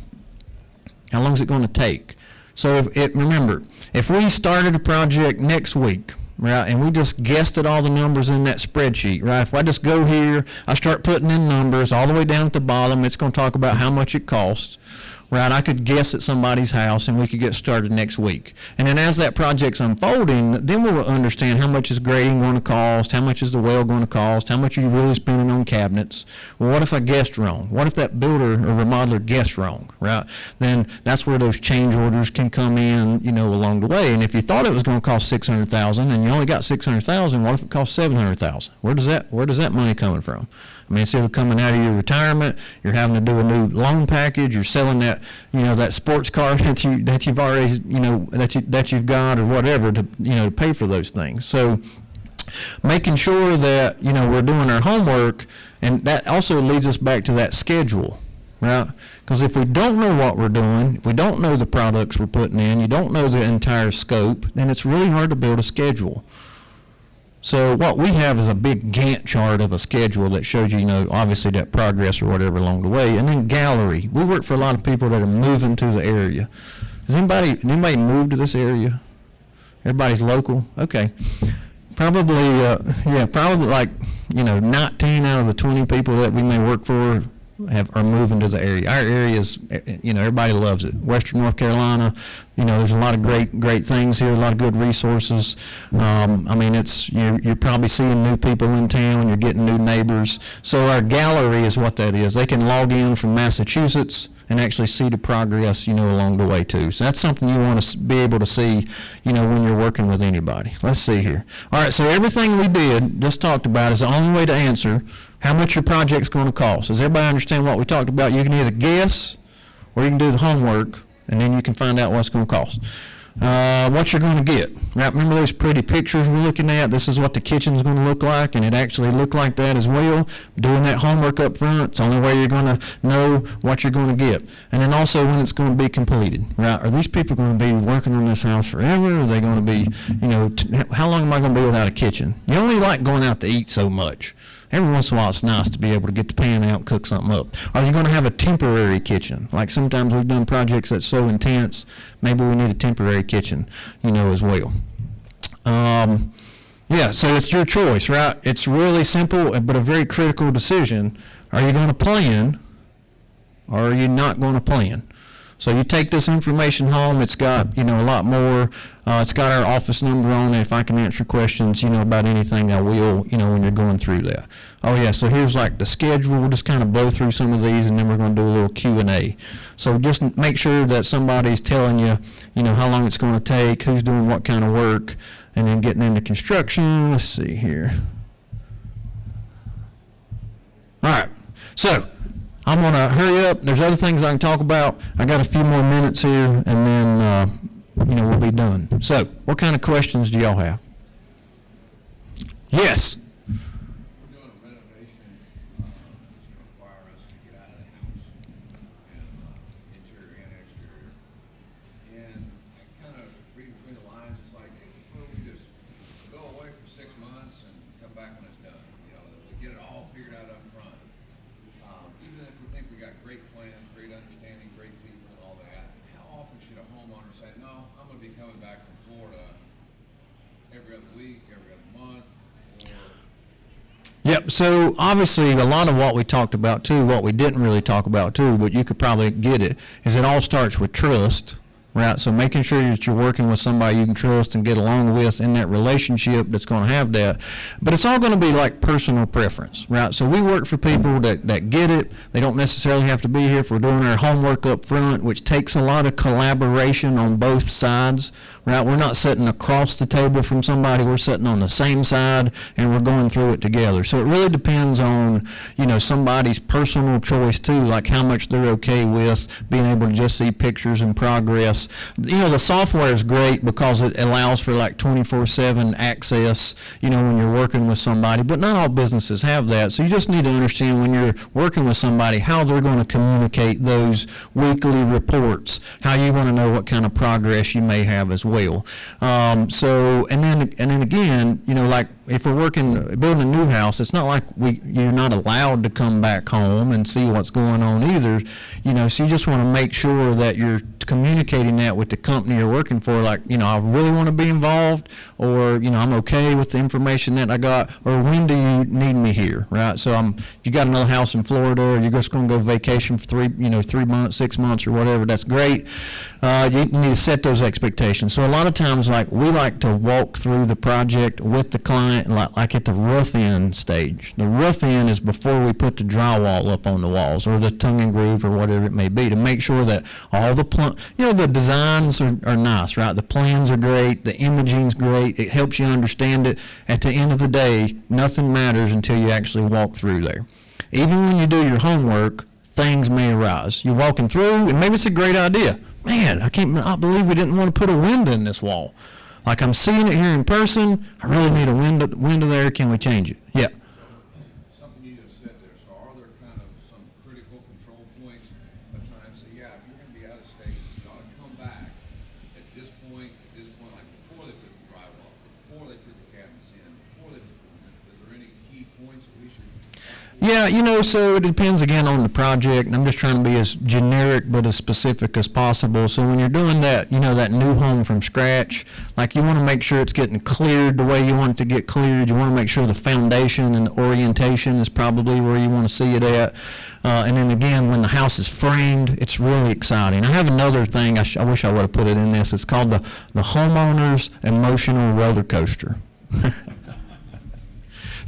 How long is it going to take? So remember, if we started a project next week, right, and we just guessed at all the numbers in that spreadsheet, right? If I just go here, I start putting in numbers all the way down at the bottom, it's going to talk about how much it costs, right? I could guess at somebody's house and we could get started next week. And then as that project's unfolding, then we'll understand how much is grading going to cost, how much is the well going to cost, how much are you really spending on cabinets. Well, what if I guessed wrong? What if that builder or remodeler guessed wrong, right? Then that's where those change orders can come in, along the way. And if you thought it was going to cost $600,000 and you only got $600,000, what if it costs $700,000? Where does that money coming from? I mean, it's either coming out of your retirement, you're having to do a new loan package, you're selling that, that sports car that you've already, that you've got or whatever to pay for those things. So making sure that, we're doing our homework, and that also leads us back to that schedule, right? Because if we don't know what we're doing, we don't know the products we're putting in, you don't know the entire scope, then it's really hard to build a schedule. So what we have is a big Gantt chart of a schedule that shows you, obviously that progress or whatever along the way. And then gallery. We work for a lot of people that are moving to the area. Does anybody move to this area? Everybody's local? Okay. Probably, probably like, 19 out of the 20 people that we may work for are moving to the area. Our area is, everybody loves it. Western North Carolina, there's a lot of great things here, a lot of good resources. You're probably seeing new people in town, you're getting new neighbors. So our gallery is what that is. They can log in from Massachusetts, and actually see the progress, along the way too. So that's something you want to be able to see, when you're working with anybody. Let's see here. All right, so everything we just talked about is the only way to answer how much your project's going to cost. Does everybody understand what we talked about? You can either guess or you can do the homework, and then you can find out what's going to cost. What you're going to get. Right, remember those pretty pictures we're looking at? This is what the kitchen's going to look like, and it actually looked like that as well. Doing that homework up front, it's the only way you're going to know what you're going to get. And then also when it's going to be completed. Right? Are these people going to be working on this house forever? Are they going to be, how long am I going to be without a kitchen? You only like going out to eat so much. Every once in a while, it's nice to be able to get the pan out and cook something up. Are you going to have a temporary kitchen? Like sometimes we've done projects that's so intense, maybe we need a temporary kitchen, as well. Yeah, so it's your choice, right? It's really simple, but a very critical decision. Are you going to plan, or are you not going to plan? So you take this information home. It's got, a lot more. It's got our office number on it. If I can answer questions, about anything, I will, when you're going through that. Oh, yeah, so here's like the schedule. We'll just kind of blow through some of these, and then we're going to do a little Q&A. So just make sure that somebody's telling you, how long it's going to take, who's doing what kind of work, and then getting into construction. Let's see here. All right, so I'm going to hurry up. There's other things I can talk about. I got a few more minutes here, and then, we'll be done. So what kind of questions do y'all have? Yes? We're doing a renovation. It's going to require us to get out of the house, and interior and exterior. And I kind of read between the lines. It's like, hey, before we just go away for 6 months and come back when it's done. That we get it all figured out up front. Even if we think we got great plans, great understanding, great people, and all that, how often should a homeowner say, no, I'm going to be coming back from Florida every other week, every other month, or... Yep, so obviously a lot of what we talked about too, what we didn't really talk about too, but you could probably get it, is it all starts with trust. Right, so making sure that you're working with somebody you can trust and get along with in that relationship that's going to have that. But it's all going to be like personal preference, right? So we work for people that get it. They don't necessarily have to be here if we're doing our homework up front, which takes a lot of collaboration on both sides, right? We're not sitting across the table from somebody. We're sitting on the same side, and we're going through it together. So it really depends on, somebody's personal choice too, like how much they're okay with being able to just see pictures and progress. The software is great because it allows for like 24/7 access, when you're working with somebody, but not all businesses have that. So you just need to understand when you're working with somebody how they're going to communicate those weekly reports, how you're going to know what kind of progress you may have as well. And then again, like if we're building a new house, it's not like you're not allowed to come back home and see what's going on either, so you just want to make sure that you're communicating that with the company you're working for, like, I really want to be involved, or, I'm okay with the information that I got, or when do you need me here, right? So you got another house in Florida, or you're just going to go vacation for 3 months, 6 months, or whatever, that's great. You need to set those expectations. So a lot of times, like, we like to walk through the project with the client, like at the rough end stage. The rough end is before we put the drywall up on the walls, or the tongue and groove, or whatever it may be, to make sure that all the the designs are nice, right? The plans are great, the imaging's great, it helps you understand it. At the end of the day, nothing matters until you actually walk through there. Even when you do your homework, things may arise. You're walking through, and maybe it's a great idea. Man, I can't believe we didn't want to put a window in this wall. Like, I'm seeing it here in person, I really need a window there, can we change it? Yeah. Something you just said there, so are there kind of some critical control points at times? So yeah, if you're going to be out of state, you ought to come back at this point, like before they put the drywall, before they put the cabinets in, before they put is there any key points that we should... Yeah, so it depends again on the project, and I'm just trying to be as generic but as specific as possible. So when you're doing that, that new home from scratch, like, you want to make sure it's getting cleared the way you want it to get cleared. You want to make sure the foundation and the orientation is probably where you want to see it at. And then again, when the house is framed, it's really exciting. I have another thing, I wish I would have put it in this. It's called the homeowner's emotional roller coaster.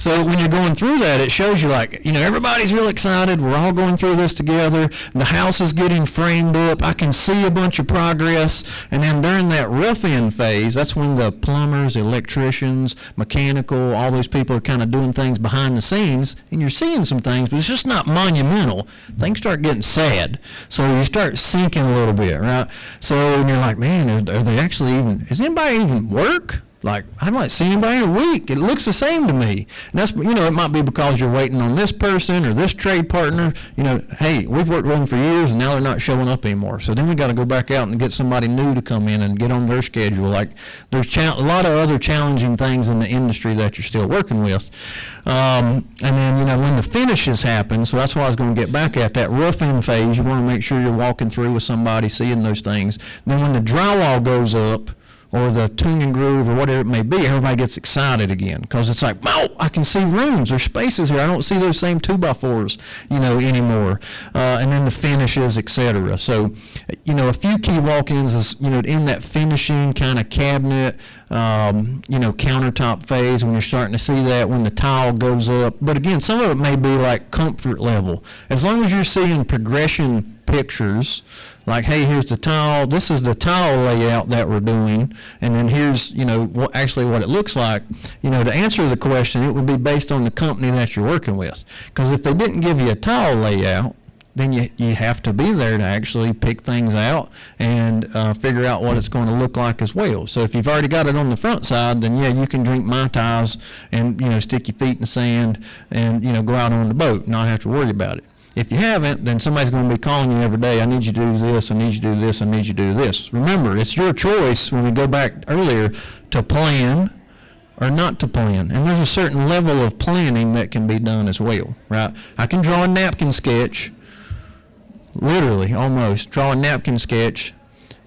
So when you're going through that, it shows you like, everybody's real excited. We're all going through this together. The house is getting framed up. I can see a bunch of progress. And then during that rough-in phase, that's when the plumbers, electricians, mechanical, all those people are kind of doing things behind the scenes. And you're seeing some things, but it's just not monumental. Things start getting sad. So you start sinking a little bit, right? So and you're like, man, are they actually even, is anybody even work? Like, I might see anybody in a week. It looks the same to me. And that's, it might be because you're waiting on this person or this trade partner. Hey, we've worked with them for years and now they're not showing up anymore. So then we got to go back out and get somebody new to come in and get on their schedule. Like, there's a lot of other challenging things in the industry that you're still working with. And then, when the finishes happen, so that's what I was going to get back at, that rough-in phase, you want to make sure you're walking through with somebody, seeing those things. Then when the drywall goes up, or the tune and groove, or whatever it may be, everybody gets excited again because it's like, oh, I can see rooms, there's spaces here. I don't see those same 2x4s, anymore. And then the finishes, etc. So, a few key walk-ins is, in that finishing kind of cabinet, countertop phase when you're starting to see that, when the tile goes up. But again, some of it may be like comfort level. As long as you're seeing progression pictures, like, hey, here's the tile, this is the tile layout that we're doing, and then here's, what it looks like. To answer the question, it would be based on the company that you're working with. Because if they didn't give you a tile layout, then you have to be there to actually pick things out and figure out what it's going to look like as well. So if you've already got it on the front side, then you can drink Mai Tais and, stick your feet in the sand and, go out on the boat and not have to worry about it. If you haven't, then somebody's going to be calling you every day. I need you to do this, I need you to do this, I need you to do this. Remember, it's your choice, when we go back earlier, to plan or not to plan. And there's a certain level of planning that can be done as well, right? I can draw a napkin sketch, literally, almost, draw a napkin sketch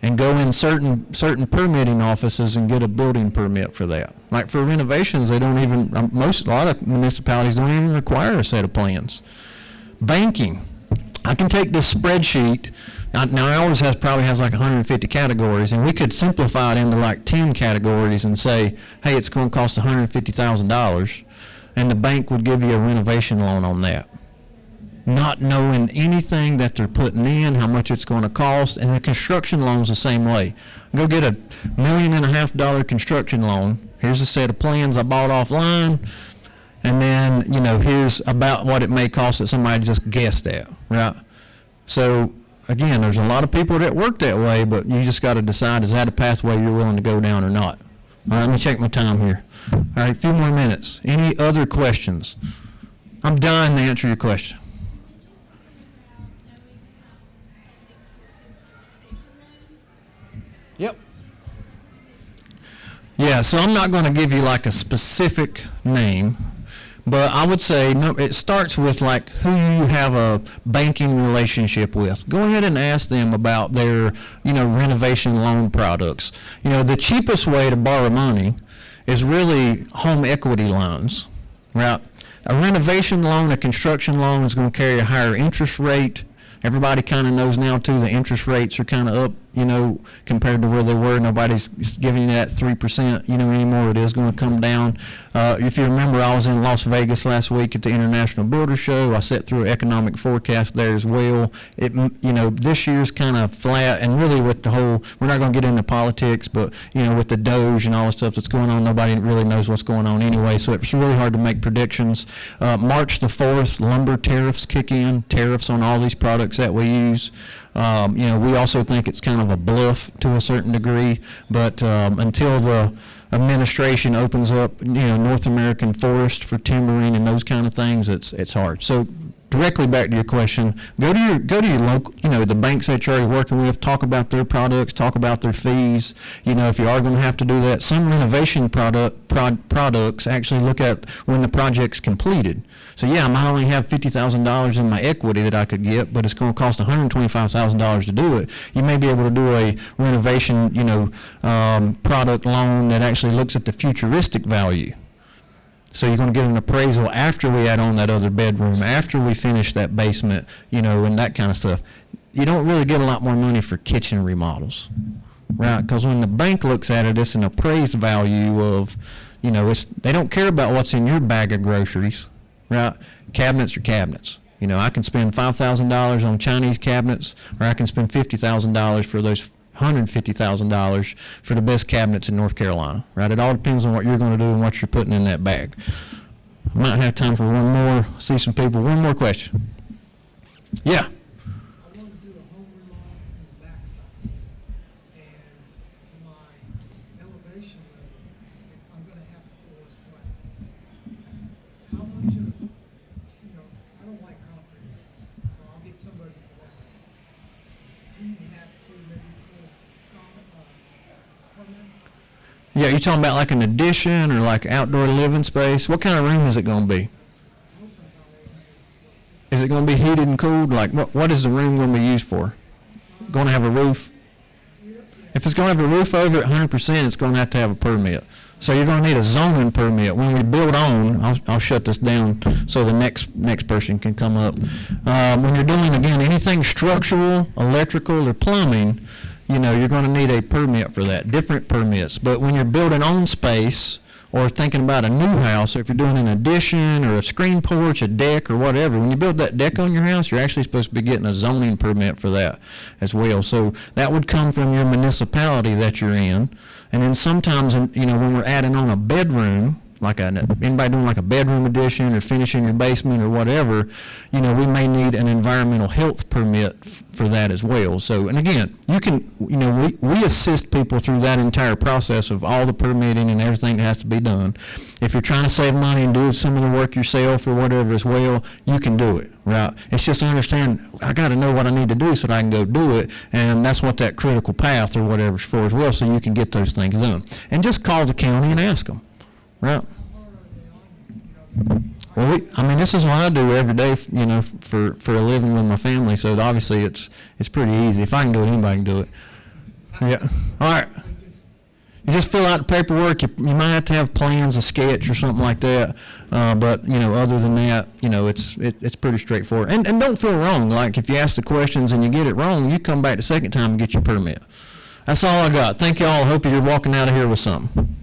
and go in certain permitting offices and get a building permit for that. Like for renovations, they don't even, a lot of municipalities don't even require a set of plans. Banking, I can take this spreadsheet, now ours probably has like 150 categories, and we could simplify it into like 10 categories and say, hey, it's going to cost $150,000, and the bank would give you a renovation loan on that. Not knowing anything that they're putting in, how much it's going to cost, and the construction loan's the same way. Go get $1.5 million construction loan. Here's a set of plans I bought offline. And then, here's about what it may cost that somebody just guessed at, right? So, again, there's a lot of people that work that way, but you just got to decide, is that a pathway you're willing to go down or not? All right, let me check my time here. All right, a few more minutes. Any other questions? I'm dying to answer your question. Yep. Yeah, so I'm not going to give you like a specific name. But I would say it starts with like who you have a banking relationship with. Go ahead and ask them about their, renovation loan products. The cheapest way to borrow money is really home equity loans, right? A renovation loan, a construction loan is going to carry a higher interest rate. Everybody kind of knows now too the interest rates are kind of up, compared to where they were. Nobody's giving you that 3%, anymore. It is going to come down. If you remember, I was in Las Vegas last week at the International Builder Show. I sat through an economic forecast there as well. This year's kind of flat, and really with the whole, we're not going to get into politics, but, with the Doge and all the stuff that's going on, nobody really knows what's going on anyway, so it's really hard to make predictions. March the 4th, lumber tariffs kick in, tariffs on all these products that we use. We also think it's kind of a bluff to a certain degree, but until the administration opens up, North American forest for timbering and those kind of things, it's hard. So directly back to your question, go to your local, the banks that you're already working with, talk about their products, talk about their fees. If you are going to have to do that, some renovation products actually look at when the project's completed. So I might only have $50,000 in my equity that I could get, but it's going to cost $125,000 to do it. You may be able to do a renovation, product loan that actually looks at the futuristic value. So you're going to get an appraisal after we add on that other bedroom, after we finish that basement, and that kind of stuff. You don't really get a lot more money for kitchen remodels, right? Because when the bank looks at it, it's an appraised value of, You know, they don't care about what's in your bag of groceries, right? Cabinets are cabinets. You know, I can spend $5,000 on Chinese cabinets, or I can spend $50,000 for those $150,000 for the best cabinets in North Carolina, right? It all depends on what you're going to do and what you're putting in that bag. I might have time for one more. See some people. One more question. Yeah. I want to do a home remodel on the backside, and my elevation level, I'm going to have to pour a slab. How much of, I don't like concrete, so I'll get somebody for that. Do you have to maybe pull permit? Yeah, you talking about like an addition or like outdoor living space? What kind of room is it going to be? Is it going to be heated and cooled? Like, what is the room going to be used for? Going to have a roof? If it's going to have a roof over it 100%, it's going to have a permit. So you're going to need a zoning permit. When we build on, I'll shut this down so the next person can come up. When you're doing, again, anything structural, electrical, or plumbing, you're going to need a permit for that, different permits. But when you're building on space, or thinking about a new house, or if you're doing an addition or a screen porch, a deck or whatever, when you build that deck on your house, you're actually supposed to be getting a zoning permit for that as well. So that would come from your municipality that you're in. And then sometimes, when we're adding on a bedroom, like anybody doing like a bedroom addition or finishing your basement or whatever, we may need an environmental health permit for that as well. So, and again, you can, we assist people through that entire process of all the permitting and everything that has to be done. If you're trying to save money and do some of the work yourself or whatever as well, you can do it, right? It's just to understand, I got to know what I need to do so that I can go do it, and that's what that critical path or whatever is for as well, so you can get those things done. And just call the county and ask them. Right. Well, this is what I do every day, for a living with my family. So obviously it's pretty easy. If I can do it, anybody can do it. Yeah. All right. You just fill out the paperwork. You might have to have plans, a sketch, or something like that. But other than that, it's pretty straightforward. And don't feel wrong. Like if you ask the questions and you get it wrong, you come back the second time and get your permit. That's all I got. Thank you all. Hope you're walking out of here with something.